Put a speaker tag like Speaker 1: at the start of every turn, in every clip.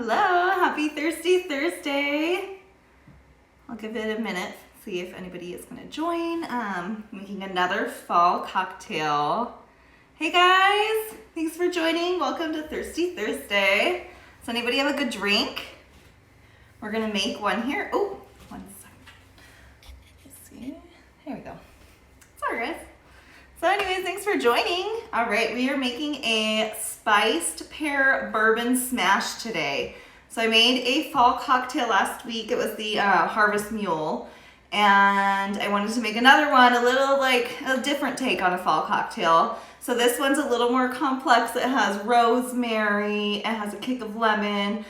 Speaker 1: Hello, happy Thirsty Thursday. I'll give it a minute, see if anybody is gonna join. Making another fall cocktail. Hey guys, thanks for joining. Welcome to Thirsty Thursday. Does anybody have a good drink? We're gonna make one here. Oh, one second. Let's see, here we go. Sorry guys. So anyways, thanks for joining. All right, we are making a spiced pear bourbon smash today. So I made a fall cocktail last week. It was the Harvest Mule. And I wanted to make another one, a little like a different take on a fall cocktail. So this one's a little more complex. It has rosemary, it has a kick of lemon,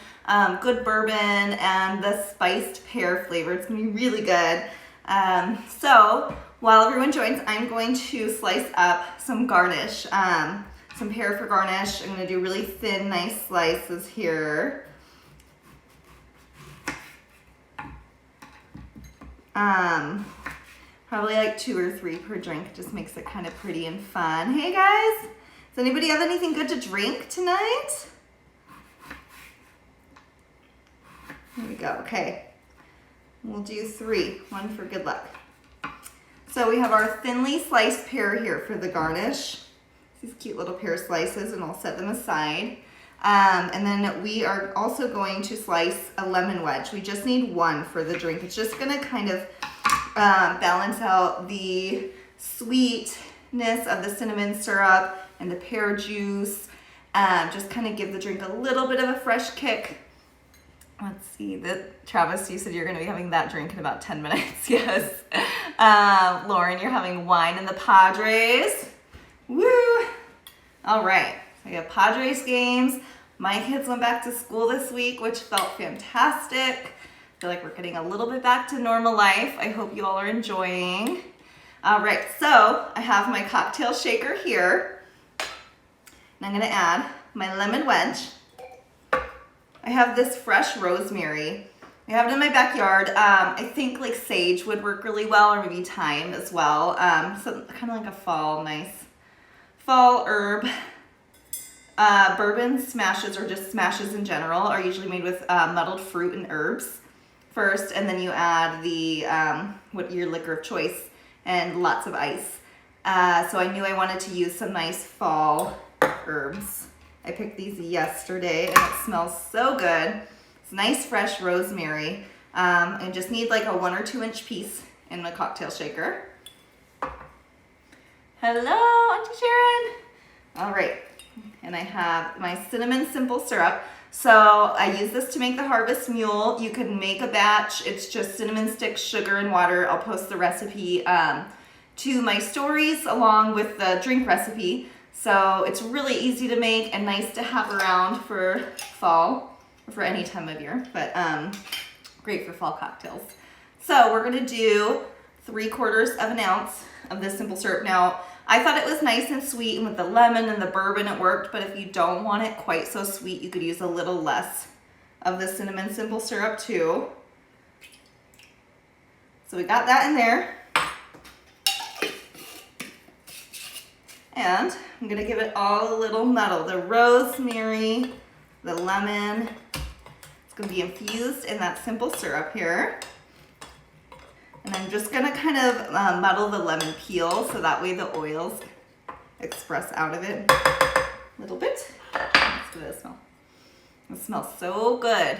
Speaker 1: good bourbon, and the spiced pear flavor. It's gonna be really good. So while everyone joins, I'm going to slice up some garnish, some pear for garnish. I'm gonna do really thin, nice slices here. Probably like 2 or 3 per drink, just makes it kind of pretty and fun. Hey guys, does anybody have anything good to drink tonight? Here we go, okay. We'll do 3, 1 for good luck. So we have our thinly sliced pear here for the garnish. These cute little pear slices, and I'll set them aside. And then we are also going to slice a lemon wedge. We just need 1 for the drink. It's just gonna kind of balance out the sweetness of the cinnamon syrup and the pear juice. Just kind of give the drink a little bit of a fresh kick. Let's see, Travis, you said you're gonna be having that drink in about 10 minutes, yes. Lauren, you're having wine in the Padres. Woo! All right, so we have Padres games. My kids went back to school this week, which felt fantastic. I feel like we're getting a little bit back to normal life. I hope you all are enjoying. All right, so I have my cocktail shaker here. And I'm gonna add my lemon wedge. I have this fresh rosemary. I have it in my backyard. I think like sage would work really well, or maybe thyme as well. So kind of like a fall, nice fall herb. Bourbon smashes, or just smashes in general, are usually made with muddled fruit and herbs first, and then you add the your liquor of choice and lots of ice. So I knew I wanted to use some nice fall herbs. I picked these yesterday and it smells so good. It's nice fresh rosemary. And just need like a 1 or 2 inch piece in my cocktail shaker. Hello, Auntie Sharon. All right, and I have my cinnamon simple syrup. So I use this to make the Harvest Mule. You can make a batch. It's just cinnamon sticks, sugar, and water. I'll post the recipe to my stories along with the drink recipe. So it's really easy to make and nice to have around for fall, or for any time of year, but great for fall cocktails. So we're gonna do 3/4 of an ounce of this simple syrup. Now, I thought it was nice and sweet, and with the lemon and the bourbon it worked, but if you don't want it quite so sweet, you could use a little less of the cinnamon simple syrup too. So we got that in there. And I'm gonna give it all a little muddle. The rosemary, the lemon, it's gonna be infused in that simple syrup here. And I'm just gonna kind of muddle the lemon peel so that way the oils express out of it a little bit. Let's give it a smell. It smells so good.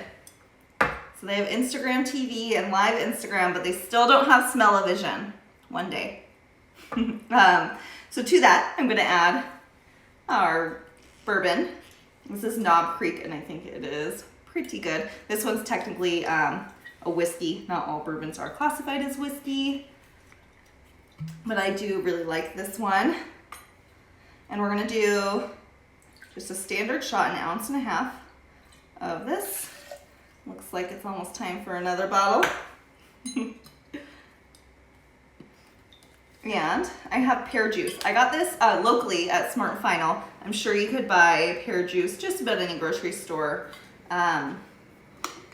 Speaker 1: So they have Instagram TV and live Instagram, but they still don't have smell-o-vision. One day. So to that, I'm gonna add our bourbon. This is Knob Creek, and I think it is pretty good. This one's technically a whiskey. Not all bourbons are classified as whiskey, but I do really like this one. And we're gonna do just a standard shot, 1.5 ounces of this. Looks like it's almost time for another bottle. And I have pear juice. I got this locally at Smart & Final. I'm sure you could buy pear juice just about any grocery store.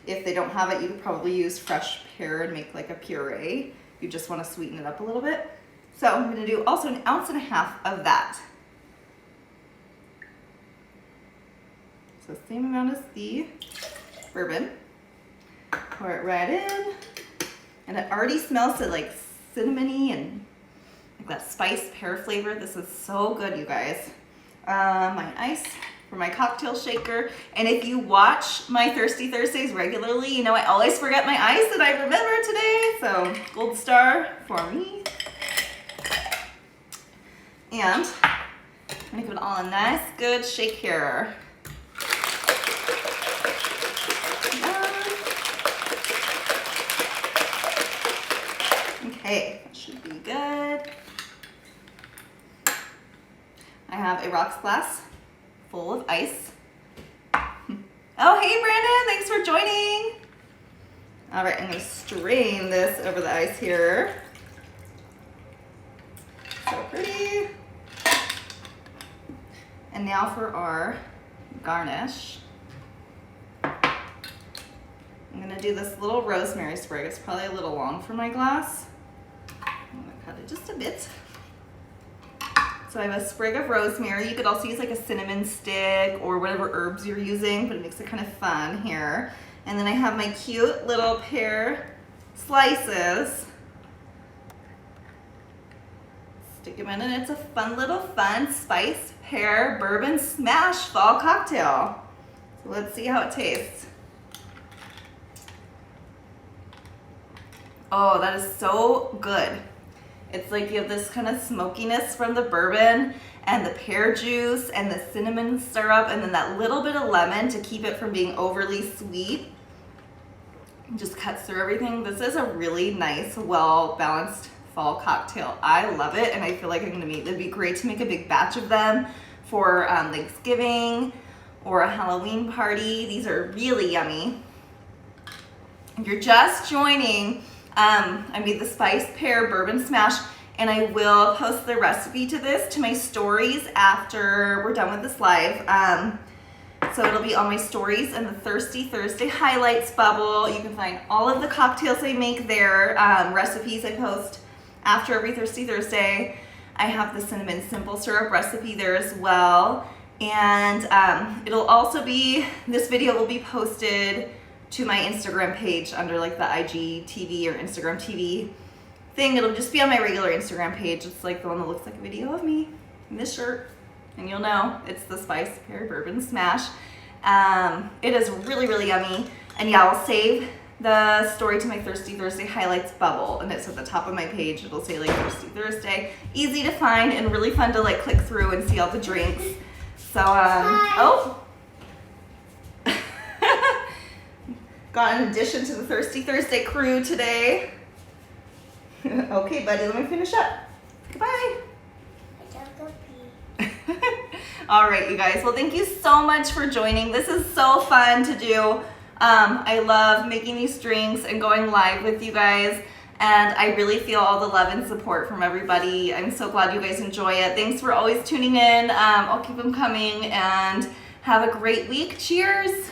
Speaker 1: If they don't have it, you could probably use fresh pear and make like a puree. You just want to sweeten it up a little bit. So I'm going to do also 1.5 ounces of that. So same amount as the bourbon. Pour it right in. And it already smells it like cinnamony and like that spiced pear flavor. This is so good, you guys. My ice for my cocktail shaker. And if you watch my Thirsty Thursdays regularly, you know I always forget my ice and I remember today. So gold star for me. And I'm gonna give it all a nice good shake here. Okay, that should be good. I have a rocks glass full of ice. Oh, hey Brandon, thanks for joining. All right, I'm gonna strain this over the ice here. So pretty. And now for our garnish. I'm gonna do this little rosemary sprig. It's probably a little long for my glass. I'm gonna cut it just a bit. So I have a sprig of rosemary. You could also use like a cinnamon stick or whatever herbs you're using, but it makes it kind of fun here. And then I have my cute little pear slices. Stick them in, and it's a fun little spiced pear bourbon smash fall cocktail. So let's see how it tastes. Oh, that is so good. It's like you have this kind of smokiness from the bourbon and the pear juice and the cinnamon syrup and then that little bit of lemon to keep it from being overly sweet. It just cuts through everything. This is a really nice, well-balanced fall cocktail. I love it, and I feel like it'd be great to make a big batch of them for Thanksgiving or a Halloween party. These are really yummy. If you're just joining, I made the spiced pear bourbon smash, and I will post the recipe to this to my stories after we're done with this live. So it'll be on my stories and the Thirsty Thursday highlights bubble. You can find all of the cocktails I make there, recipes I post after every Thirsty Thursday. I have the cinnamon simple syrup recipe there as well. And it'll also be, this video will be posted to my Instagram page under like the IGTV or Instagram TV thing. It'll just be on my regular Instagram page. It's like the one that looks like a video of me in this shirt. And you'll know it's the spiced pear bourbon smash. It is really, really yummy. And yeah, I'll save the story to my Thirsty Thursday highlights bubble, and it's at the top of my page. It'll say like Thirsty Thursday. Easy to find and really fun to like click through and see all the drinks. So, oh. Got an addition to the Thirsty Thursday crew today. Okay, buddy, let me finish up. Goodbye. All right, you guys. Well, thank you so much for joining. This is so fun to do. I love making these drinks and going live with you guys. And I really feel all the love and support from everybody. I'm so glad you guys enjoy it. Thanks for always tuning in. I'll keep them coming, and have a great week. Cheers.